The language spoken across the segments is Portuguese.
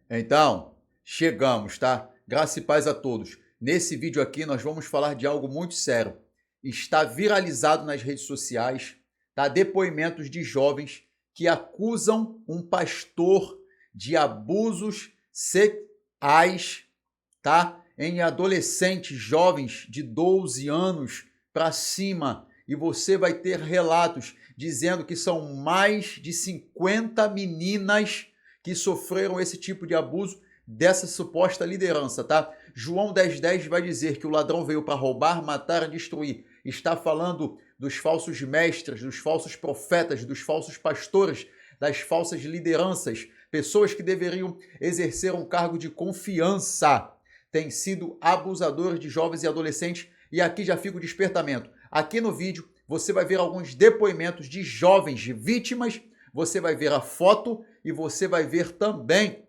Então, chegamos, tá? Graça e paz a todos. Nesse vídeo aqui nós vamos falar de algo muito sério. Está viralizado nas redes sociais, tá? Depoimentos de jovens que acusam um pastor de abusos sexuais, tá? Em adolescentes jovens de 12 anos para cima. E você vai ter relatos dizendo que são mais de 50 meninas que sofreram esse tipo de abuso dessa suposta liderança, tá? João 10:10 vai dizer que o ladrão veio para roubar, matar e destruir. Está falando dos falsos mestres, dos falsos profetas, dos falsos pastores, das falsas lideranças, pessoas que deveriam exercer um cargo de confiança, têm sido abusadores de jovens e adolescentes. E aqui já fica o despertamento. Aqui no vídeo você vai ver alguns depoimentos de jovens vítimas, você vai ver a foto e você vai ver também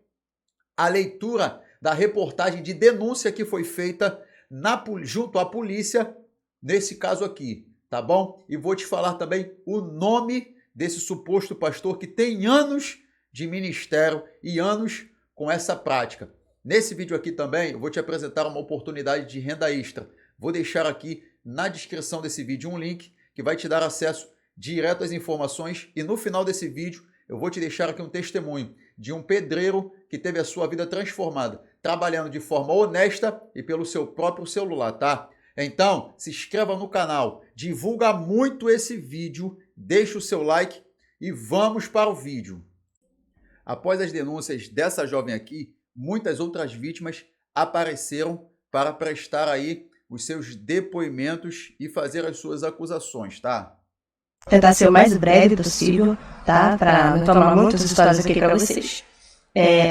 a leitura da reportagem de denúncia que foi feita junto à polícia nesse caso aqui, tá bom? E vou te falar também o nome desse suposto pastor que tem anos de ministério e anos com essa prática. Nesse vídeo aqui também eu vou te apresentar uma oportunidade de renda extra. Vou deixar aqui na descrição desse vídeo um link que vai te dar acesso direto às informações e no final desse vídeo eu vou te deixar aqui um testemunho de um pedreiro que teve a sua vida transformada, trabalhando de forma honesta e pelo seu próprio celular, tá? Então, se inscreva no canal, divulga muito esse vídeo, deixa o seu like e vamos para o vídeo. Após as denúncias dessa jovem aqui, muitas outras vítimas apareceram para prestar aí os seus depoimentos e fazer as suas acusações, tá? Tentar ser o mais breve possível, tá? Para não tomar muitas histórias aqui para vocês.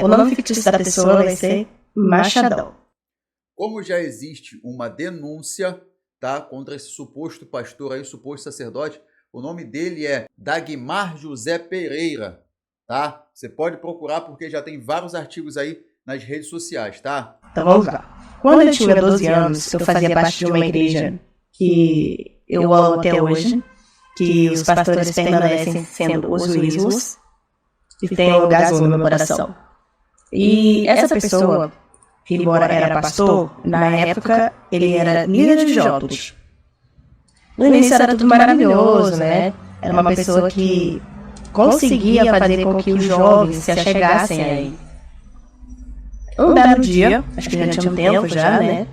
O nome fictício da pessoa vai ser Machadão. Como já existe uma denúncia, tá, contra esse suposto pastor aí, suposto sacerdote, o nome dele é Dagmar José Pereira, tá? Você pode procurar porque já tem vários artigos aí nas redes sociais, tá? Então vamos lá. Quando eu tinha 12 anos, eu fazia parte de uma igreja que eu amo até hoje, que os pastores permanecem sendo os mesmos e tem um lugar no meu coração. E essa pessoa, que embora era pastor, na época ele era líder de jovens. No início era tudo maravilhoso, né? Era uma pessoa que conseguia fazer com que os jovens se achegassem a ele. Um belo dia, acho que já tinha um tempo já, né?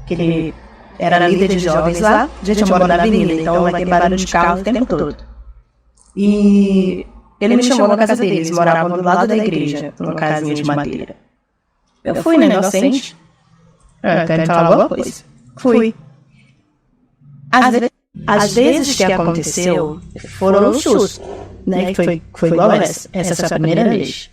Que ele era líder de jovens lá, já tinha morado na avenida, então vai ter barulho de carro o tempo todo. E ele me chamou na casa dele, eles moravam do lado da igreja, numa casinha de madeira. Eu fui, né, inocente. Quero falar alguma coisa. Fui. Às vezes que aconteceu, foram no susto, né, que foi igual essa. Essa foi a primeira vez.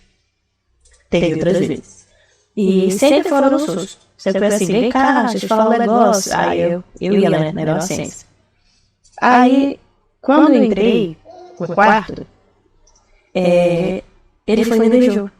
Teve outras vezes. E sempre foram no susto. Sempre foi assim, vem cá, deixa eu te falar um negócio. Aí eu ia, né, na inocência. Aí, quando eu entrei no quarto, ele foi e me beijou.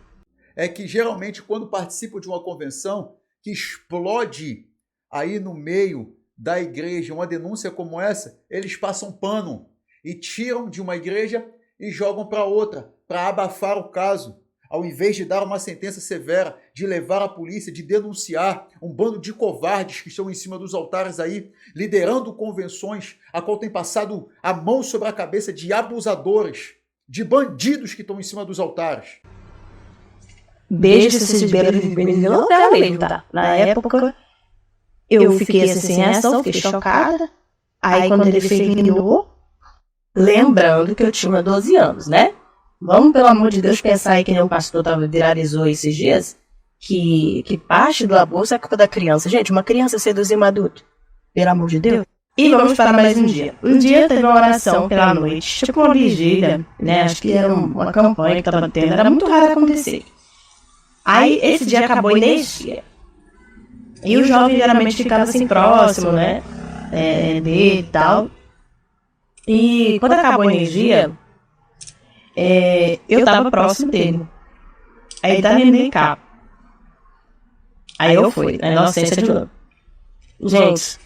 É que geralmente quando participo de uma convenção que explode aí no meio da igreja uma denúncia como essa, eles passam pano e tiram de uma igreja e jogam para outra, para abafar o caso. Ao invés de dar uma sentença severa, de levar a polícia, de denunciar um bando de covardes que estão em cima dos altares aí, liderando convenções, a qual tem passado a mão sobre a cabeça de abusadores, de bandidos que estão em cima dos altares. Beijo esses beijos não era mesmo, tá? Na época, eu fiquei assim, sem reação, fiquei chocada. Aí quando ele terminou, lembrando que eu tinha 12 anos, né? Vamos, pelo amor de Deus, pensar aí que nem o pastor viralizou esses dias, que parte do abuso é culpa da criança. Gente, uma criança seduzir um adulto, pelo amor de Deus. E vamos para mais um dia. Um dia teve uma oração pela noite, tipo uma vigília, né? Acho que era uma campanha que estava tendo, era muito raro acontecer. Aí esse dia acabou a energia. E o jovem geralmente ficava assim próximo, né? Dele e tal. E quando acabou a energia, eu tava próximo dele. Aí ele tá me cá. Aí eu fui, na inocência de novo. Gente,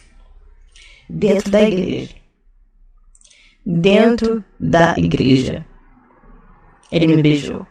dentro da igreja. Dentro da igreja. Ele me beijou.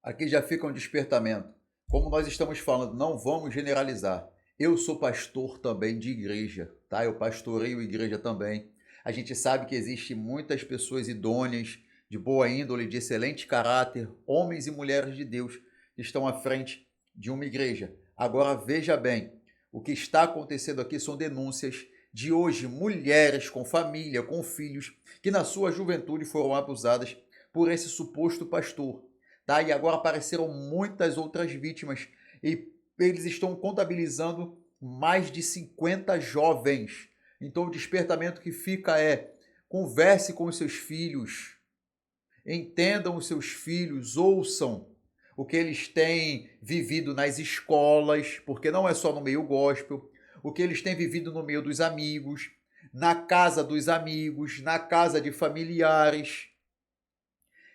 Aqui já fica um despertamento. Como nós estamos falando, não vamos generalizar. Eu sou pastor também de igreja, tá? Eu pastoreio igreja também. A gente sabe que existe muitas pessoas idôneas, de boa índole, de excelente caráter, homens e mulheres de Deus que estão à frente de uma igreja. Agora veja bem, o que está acontecendo aqui são denúncias de hoje mulheres com família, com filhos, que na sua juventude foram abusadas por esse suposto pastor. Tá? E agora apareceram muitas outras vítimas e eles estão contabilizando mais de 50 jovens. Então o despertamento que fica é: converse com os seus filhos, entendam os seus filhos, ouçam o que eles têm vivido nas escolas, porque não é só no meio gospel, o que eles têm vivido no meio dos amigos, na casa dos amigos, na casa de familiares,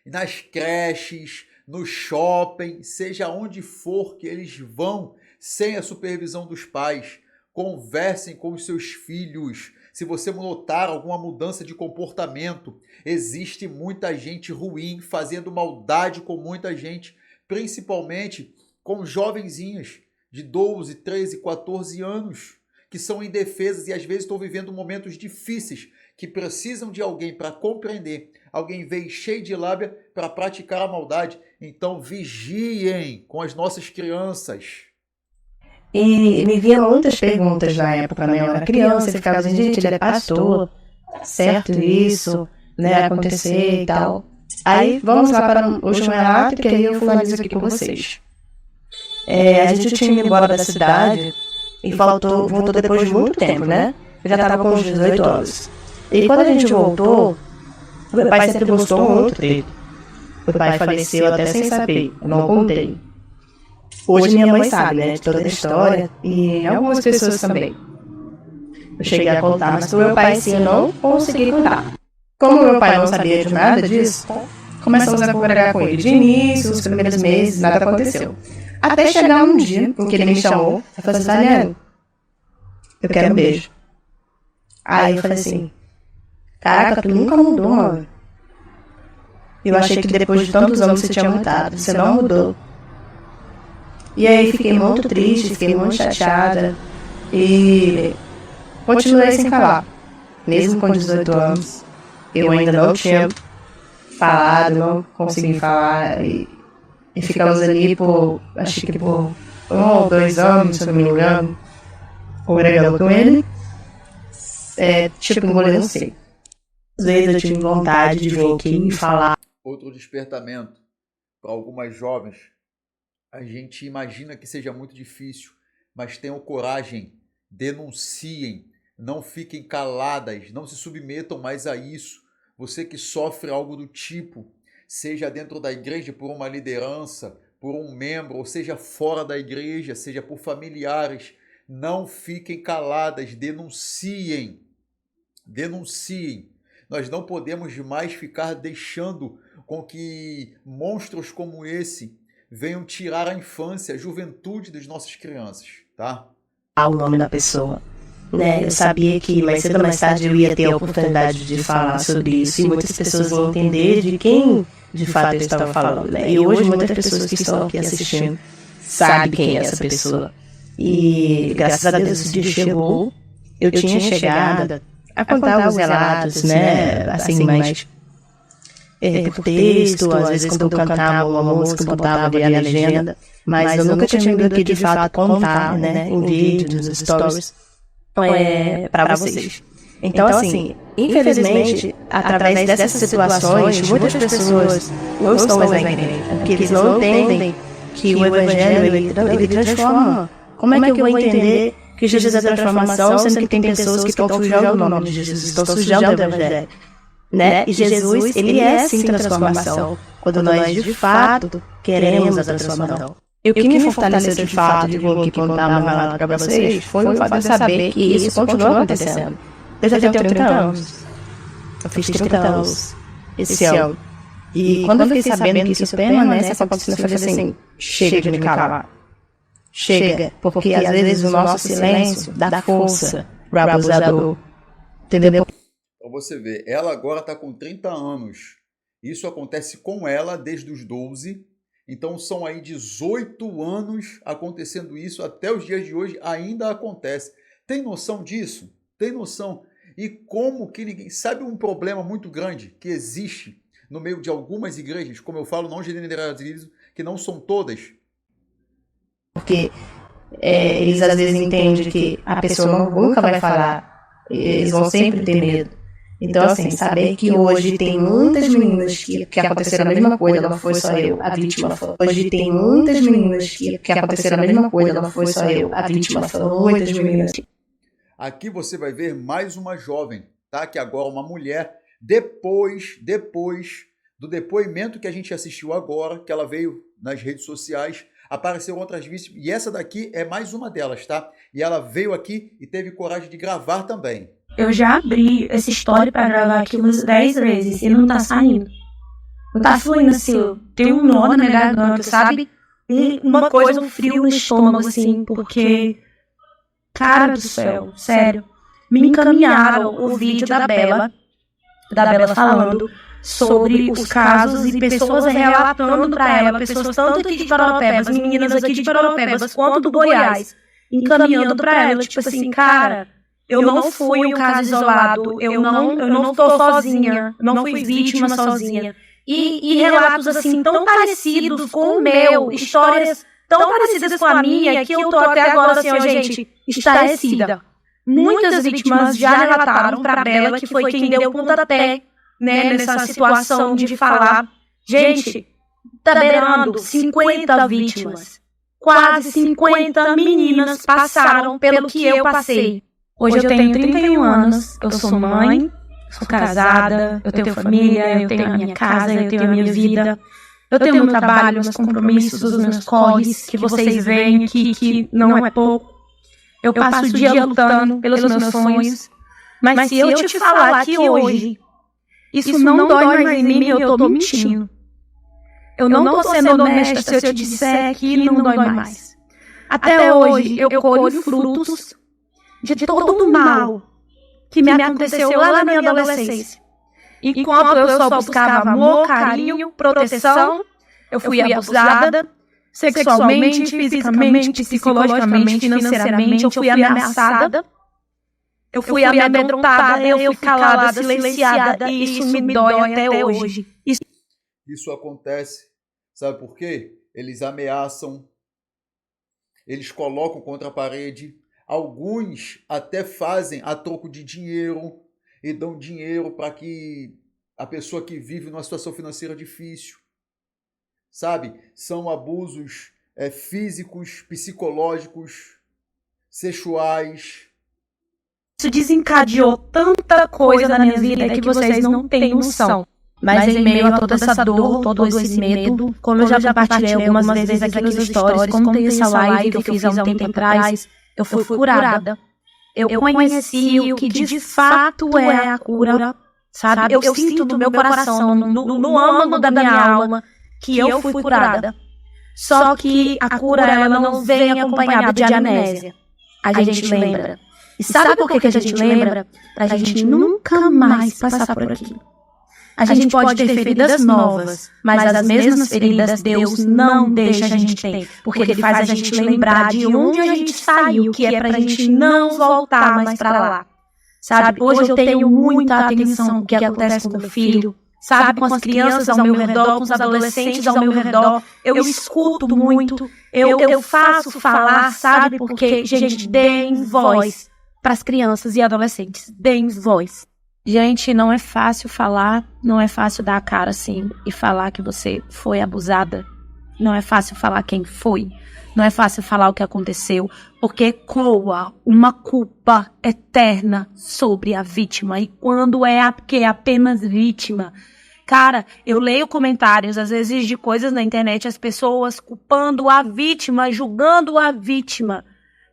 nas creches, no shopping, seja onde for que eles vão, sem a supervisão dos pais. Conversem com os seus filhos. Se você notar alguma mudança de comportamento, existe muita gente ruim fazendo maldade com muita gente, principalmente com jovenzinhas de 12, 13, 14 anos, que são indefesas e às vezes estão vivendo momentos difíceis, que precisam de alguém para compreender. Alguém veio cheio de lábia para praticar a maldade. Então vigiem com as nossas crianças. E me vinham muitas perguntas na época, né? Eu era criança e ficava assim, gente, ele é pastor, certo isso, né, acontecer e tal. Aí, vamos lá para o último relato, que aí eu finalizo aqui com vocês. A gente tinha ido embora da cidade e voltou depois de muito tempo, né? Eu já estava com uns 18 anos. E quando a gente voltou, meu pai sempre gostou muito dele. Meu pai faleceu até sem saber, eu não contei. Hoje minha mãe sabe, né, de toda a história, e algumas pessoas também. Eu cheguei a contar, mas pro meu pai sim, eu não consegui contar. Como meu pai não sabia de nada disso, começamos a conversar com ele. De início, os primeiros meses, nada aconteceu. Até chegar um dia em que ele me chamou e falou assim, Taliane, eu quero um beijo. Aí eu falei assim, caraca, tu nunca mudou, mano. Eu achei que depois de tantos anos você tinha mudado, você não mudou. E aí fiquei muito triste, fiquei muito chateada e continuei sem falar. Mesmo com 18 anos, eu ainda não tinha falado, não consegui falar e ficamos ali por, acho que por 1 ou 2 anos, se eu não me engano, conversando com ele. Tipo, engolindo não sei. Às vezes eu tive vontade de vir aqui e falar. Outro despertamento para algumas jovens. A gente imagina que seja muito difícil, mas tenham coragem, denunciem, não fiquem caladas, não se submetam mais a isso. Você que sofre algo do tipo, seja dentro da igreja por uma liderança, por um membro, ou seja fora da igreja, seja por familiares, não fiquem caladas, denunciem. Denunciem. Nós não podemos mais ficar deixando com que monstros como esse venham tirar a infância, a juventude das nossas crianças, tá? O nome da pessoa, né? Eu sabia que mais cedo ou mais tarde eu ia ter a oportunidade de falar sobre isso e muitas pessoas vão entender de quem de fato eu estava falando, né? E hoje muitas pessoas que estão aqui assistindo sabem quem é essa pessoa. E graças a Deus esse dia chegou, eu tinha chegado a contar os relatos, né? Assim, mais por texto, às vezes quando eu cantava uma música, eu botava ali a legenda, mas eu nunca tinha vindo aqui de fato contar, né, em vídeos, nos stories, para vocês. Então, assim, infelizmente, através dessas situações, muitas pessoas não estão mais na igreja, porque eles não entendem que o evangelho, ele transforma. Como é que eu vou entender que Jesus é transformação, sendo que tem pessoas que estão sujando o nome de Jesus, estão sujando o evangelho? Né? E Jesus, ele é sim transformação, quando nós de fato queremos a transformação. E o que me fortaleceu de fato de vir aqui contar meu relato para vocês foi o fato de saber que isso continua acontecendo. Eu já tenho 30 anos. Eu fiz 30 anos esse ano. E quando eu fiquei sabendo que isso permanece acontecendo, eu falei assim, chega de me calar. Chega, porque às vezes o nosso silêncio dá força para o abusador. Entendeu? Então você vê, ela agora está com 30 anos. Isso acontece com ela desde os 12 Então são aí 18 anos acontecendo isso, até os dias de hoje ainda acontece. Tem noção disso? Tem noção? E como que ninguém... Sabe um problema muito grande que existe no meio de algumas igrejas, como eu falo, não generalizo, que não são todas? Porque eles às vezes entendem que a pessoa nunca vai falar, eles vão sempre ter medo. Então, assim, saber que hoje tem muitas meninas que aconteceram a mesma coisa, não foi só eu, a vítima foi. Hoje tem muitas meninas que aconteceram a mesma coisa, não foi só eu, a vítima foi. Muitas meninas. Aqui você vai ver mais uma jovem, tá? Que agora uma mulher, depois do depoimento que a gente assistiu agora, que ela veio nas redes sociais, apareceram outras vítimas, e essa daqui é mais uma delas, tá? E ela veio aqui e teve coragem de gravar também. Eu já abri essa história para gravar aqui umas 10 vezes e não tá saindo. Não tá fluindo assim, tem um nó na minha garganta, sabe? Uma coisa, um frio no estômago, assim, porque... Cara do céu, sério. Me encaminharam o vídeo da Bela falando sobre os casos e pessoas relatando pra ela, pessoas tanto aqui de Parauapebas, meninas aqui de Parauapebas, quanto do Goiás, encaminhando pra ela, tipo assim, cara, eu não fui um caso isolado, eu não tô sozinha, não fui vítima sozinha. E relatos assim, tão parecidos com o meu, histórias tão parecidas com a minha, que eu tô até agora assim, ó, gente, estarrecida. Muitas vítimas já relataram pra Bela, que foi quem deu pontapé, né, nessa situação de falar. Gente, tá beirando 50 vítimas. Quase 50 meninas passaram pelo que eu passei. Hoje eu tenho 31 anos, eu sou mãe, sou casada, eu tenho família, eu tenho a minha casa, eu tenho a minha vida. Eu tenho meu trabalho, meus compromissos, os meus corres, que vocês veem aqui, que não é pouco. Eu passo o dia lutando pelos meus sonhos. Mas se eu te falar aqui hoje, isso não dói mais em mim, eu tô mentindo. Eu não tô sendo honesta se eu te disser que não dói mais. Até hoje eu colho frutos de todo o mal que me aconteceu lá na minha adolescência. Enquanto eu só buscava amor, carinho, proteção, eu fui abusada sexualmente, fisicamente, psicologicamente, financeiramente, eu fui ameaçada, eu fui amedrontada, eu fui calada, silenciada, e isso me dói até hoje. Isso acontece, sabe por quê? Eles ameaçam, eles colocam contra a parede, alguns até fazem a troco de dinheiro e dão dinheiro para que a pessoa que vive numa situação financeira difícil, sabe? São abusos físicos, psicológicos, sexuais. Isso desencadeou tanta coisa na minha vida que vocês não têm noção. Mas em meio a toda essa dor, todo esse medo, como eu já compartilhei algumas vezes aqui nos stories, como tem essa live que eu fiz há um tempo atrás, eu fui curada. Eu conheci o que de fato é a cura, sabe? Eu sinto no meu coração, no âmago da minha alma, que eu fui curada. Só que a cura, ela não vem acompanhada de amnésia. A gente lembra. E sabe por que a gente lembra? Pra gente nunca mais passar por aqui. A gente pode ter feridas novas, mas as mesmas feridas Deus não deixa a gente ter, porque Ele faz a gente lembrar de onde a gente saiu, que é pra gente não voltar mais pra lá. Sabe, hoje eu tenho muita atenção com o que acontece com meu filho, sabe, com as crianças ao meu redor, com os adolescentes ao meu redor, eu escuto muito, eu faço falar, sabe, porque, gente, deem voz pras crianças e adolescentes, deem voz. Gente, não é fácil falar, não é fácil dar a cara assim e falar que você foi abusada. Não é fácil falar quem foi, não é fácil falar o que aconteceu, porque coa uma culpa eterna sobre a vítima. E quando que é apenas vítima, cara, eu leio comentários às vezes de coisas na internet, as pessoas culpando a vítima, julgando a vítima.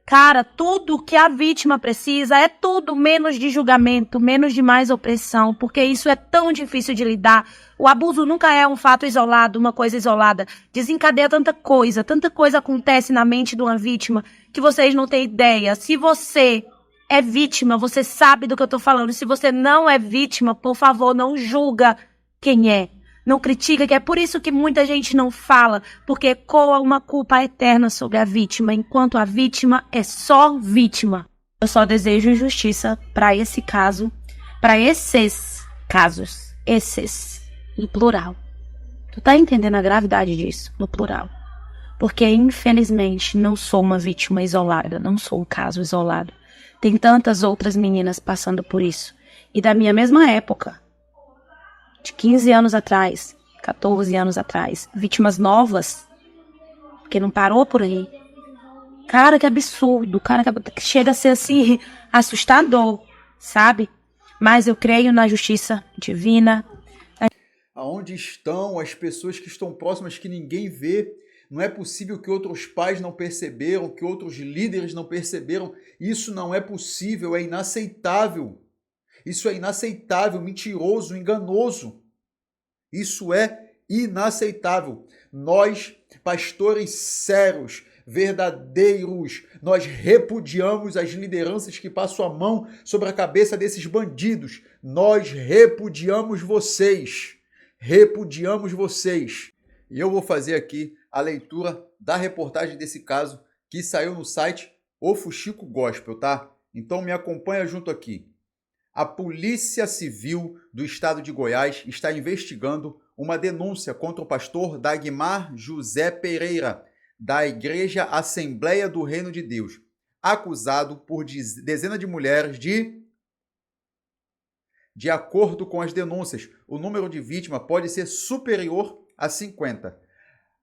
Cara, tudo que a vítima precisa é tudo menos de julgamento, menos de mais opressão, porque isso é tão difícil de lidar. O abuso nunca é um fato isolado, uma coisa isolada. Desencadeia tanta coisa acontece na mente de uma vítima que vocês não têm ideia. Se você é vítima, você sabe do que eu tô falando. Se você não é vítima, por favor, não julga quem é. não critica, que é por isso que muita gente não fala, porque ecoa uma culpa eterna sobre a vítima, enquanto a vítima é só vítima. Eu só desejo justiça para esse caso, para esses casos, esses, no plural. Tu tá entendendo a gravidade disso, no plural? Porque, infelizmente, não sou uma vítima isolada, não sou um caso isolado. Tem tantas outras meninas passando por isso. E da minha mesma época, de 15 anos atrás, 14 anos atrás, vítimas novas, porque não parou por aí. Cara, que absurdo, cara, que chega a ser assim, assustador, sabe? Mas eu creio na justiça divina. Aonde estão as pessoas que estão próximas que ninguém vê? Não é possível que outros pais não perceberam, que outros líderes não perceberam. Isso não é possível, é inaceitável. Isso é inaceitável, mentiroso, enganoso. Isso é inaceitável. Nós, pastores sérios, verdadeiros, nós repudiamos as lideranças que passam a mão sobre a cabeça desses bandidos. Nós repudiamos vocês. Repudiamos vocês. E eu vou fazer aqui a leitura da reportagem desse caso que saiu no site O Fuxico Gospel, tá? Então me acompanha junto aqui. A Polícia Civil do Estado de Goiás está investigando uma denúncia contra o pastor Dagmar José Pereira, da Igreja Assembleia do Reino de Deus, acusado por dezenas de mulheres de acordo com as denúncias, o número de vítimas pode ser superior a 50.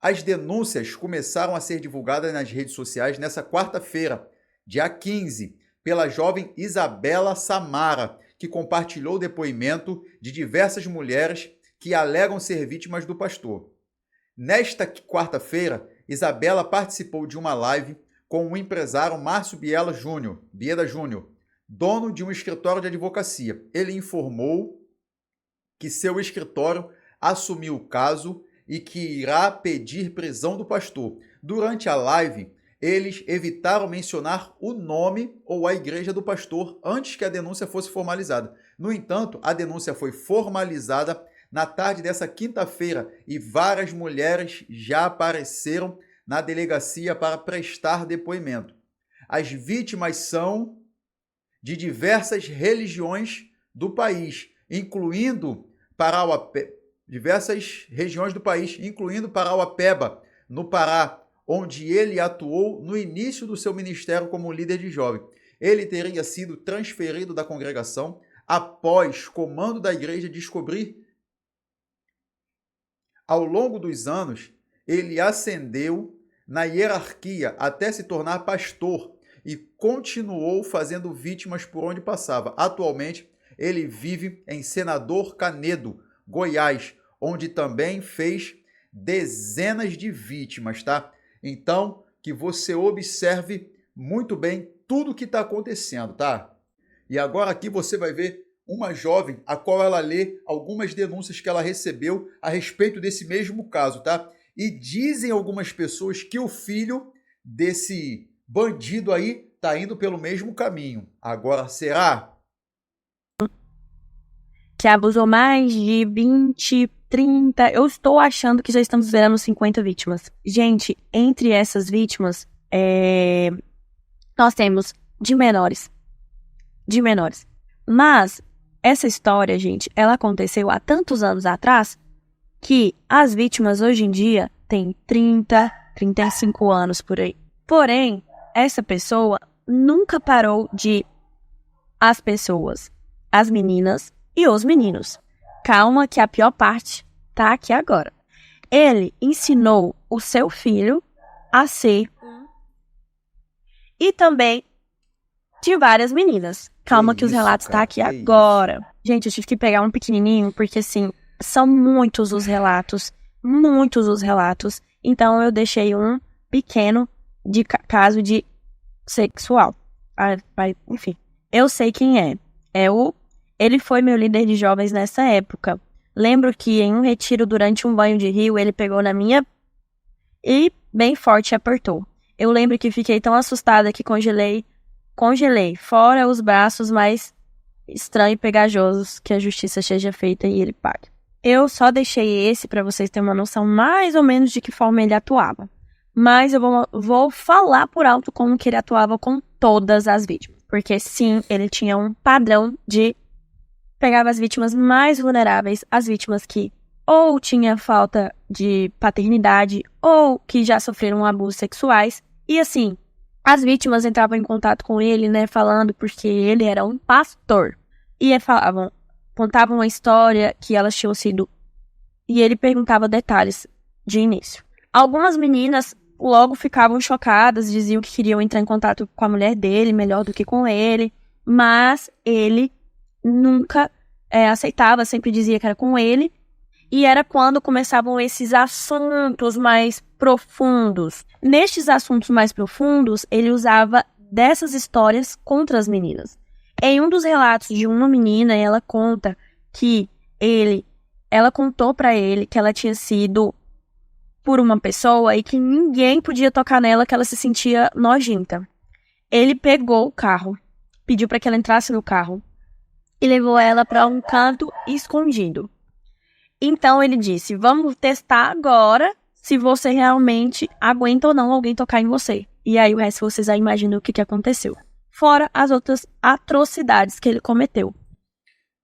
As denúncias começaram a ser divulgadas nas redes sociais nessa quarta-feira, dia 15, pela jovem Isabela Samara, que compartilhou o depoimento de diversas mulheres que alegam ser vítimas do pastor. Nesta quarta-feira, Isabela participou de uma live com o empresário Márcio Bieda Júnior, dono de um escritório de advocacia. Ele informou que seu escritório assumiu o caso e que irá pedir prisão do pastor. Durante a live, eles evitaram mencionar o nome ou a igreja do pastor antes que a denúncia fosse formalizada. No entanto, a denúncia foi formalizada na tarde dessa quinta-feira e várias mulheres já apareceram na delegacia para prestar depoimento. As vítimas são de diversas religiões do país, incluindo Parauapebas, no Pará, onde ele atuou no início do seu ministério como líder de jovem. Ele teria sido transferido da congregação após comando da igreja descobrir. Ao longo dos anos, ele ascendeu na hierarquia até se tornar pastor e continuou fazendo vítimas por onde passava. Atualmente, ele vive em Senador Canedo, Goiás, onde também fez dezenas de vítimas, tá? Então, que você observe muito bem tudo o que está acontecendo, tá? E agora aqui você vai ver uma jovem a qual ela lê algumas denúncias que ela recebeu a respeito desse mesmo caso, tá? E dizem algumas pessoas que o filho desse bandido aí está indo pelo mesmo caminho. Agora, será? Que abusou mais de 20, 30... Eu estou achando que já estamos vendo 50 vítimas. Gente, entre essas vítimas, nós temos de menores. De menores. Mas essa história, gente, ela aconteceu há tantos anos atrás que as vítimas hoje em dia têm 30, 35 anos por aí. Porém, essa pessoa nunca parou de as pessoas, as meninas e os meninos. Calma que a pior parte tá aqui agora. Ele ensinou o seu filho a ser e também de várias meninas. Calma que os relatos tá aqui agora. Gente, eu tive que pegar um pequenininho porque assim, são muitos os relatos. Então eu deixei um pequeno de caso de sexual. Enfim, eu sei quem é. Ele foi meu líder de jovens nessa época. Lembro que em um retiro durante um banho de rio, ele pegou na minha e bem forte apertou. Eu lembro que fiquei tão assustada que congelei, fora os braços mais estranhos e pegajosos, que a justiça seja feita e ele pague. Eu só deixei esse para vocês terem uma noção mais ou menos de que forma ele atuava. Mas eu vou falar por alto como que ele atuava com todas as vítimas. Porque sim, ele tinha um padrão de pegar as vítimas mais vulneráveis, as vítimas que ou tinha falta de paternidade ou que já sofreram abusos sexuais. E assim, as vítimas entravam em contato com ele, né, falando porque ele era um pastor. E contavam uma história que elas tinham sido... E ele perguntava detalhes de início. Algumas meninas logo ficavam chocadas, diziam que queriam entrar em contato com a mulher dele, melhor do que com ele. Mas ele nunca aceitava, sempre dizia que era com ele. E era quando começavam esses assuntos mais profundos. Nestes assuntos mais profundos, ele usava dessas histórias contra as meninas. Em um dos relatos de uma menina, ela conta que ela contou pra ele que ela tinha sido por uma pessoa e que ninguém podia tocar nela, que ela se sentia nojenta. Ele pegou o carro, pediu pra que ela entrasse no carro e levou ela pra um canto escondido. Então ele disse, vamos testar agora se você realmente aguenta ou não alguém tocar em você. E aí o resto vocês já imaginam o que aconteceu. Fora as outras atrocidades que ele cometeu.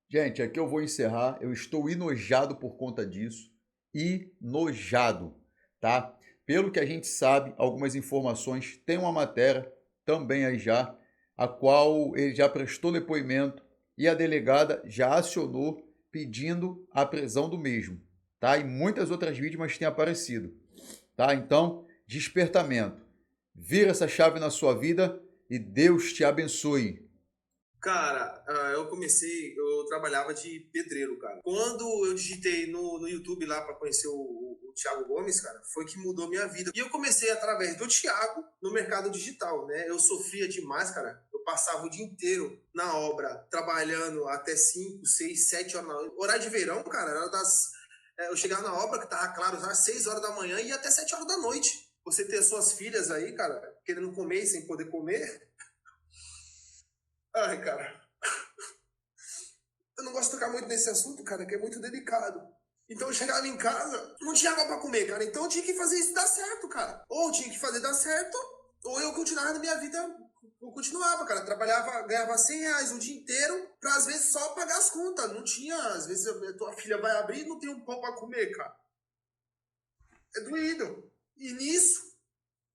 Gente, aqui eu vou encerrar. Eu estou enojado por conta disso. Enojado, tá? Pelo que a gente sabe, algumas informações, tem uma matéria também aí já, a qual ele já prestou depoimento e a delegada já acionou pedindo a prisão do mesmo, tá? E muitas outras vítimas têm aparecido, tá? Então, despertamento. Vira essa chave na sua vida e Deus te abençoe. Cara, eu trabalhava de pedreiro, cara. Quando eu digitei no YouTube lá pra conhecer o Thiago Gomes, cara, foi que mudou minha vida. E eu comecei através do Thiago no mercado digital, né? Eu sofria demais, cara. Eu passava o dia inteiro na obra, trabalhando até 5, 6, 7 horas da noite. Horário de verão, cara, eu chegava na obra, que tava claro, às 6 horas da manhã e ia até 7 horas da noite. Você ter suas filhas aí, cara, querendo comer e sem poder comer... Ai, cara, eu não gosto de tocar muito nesse assunto, cara, que é muito delicado. Então eu chegava em casa, não tinha água pra comer, cara. Então eu tinha que fazer isso dar certo, cara. Ou eu tinha que fazer dar certo, ou eu continuava na minha vida. Eu continuava, cara. Trabalhava, ganhava R$100 o dia inteiro pra, às vezes, só pagar as contas. Não tinha, às vezes, a tua filha vai abrir e não tem um pão pra comer, cara. É doído. E nisso,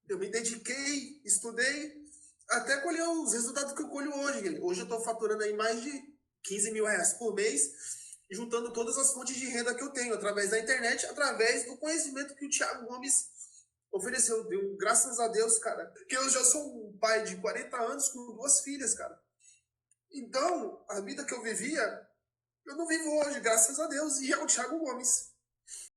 eu me dediquei, estudei, até colher os resultados que eu colho hoje. Hoje eu estou faturando aí mais de R$15 mil por mês, juntando todas as fontes de renda que eu tenho, através da internet, através do conhecimento que o Thiago Gomes ofereceu. Graças a Deus, cara, que eu já sou um pai de 40 anos com 2 filhas, cara. Então, a vida que eu vivia, eu não vivo hoje, graças a Deus, e é o Thiago Gomes.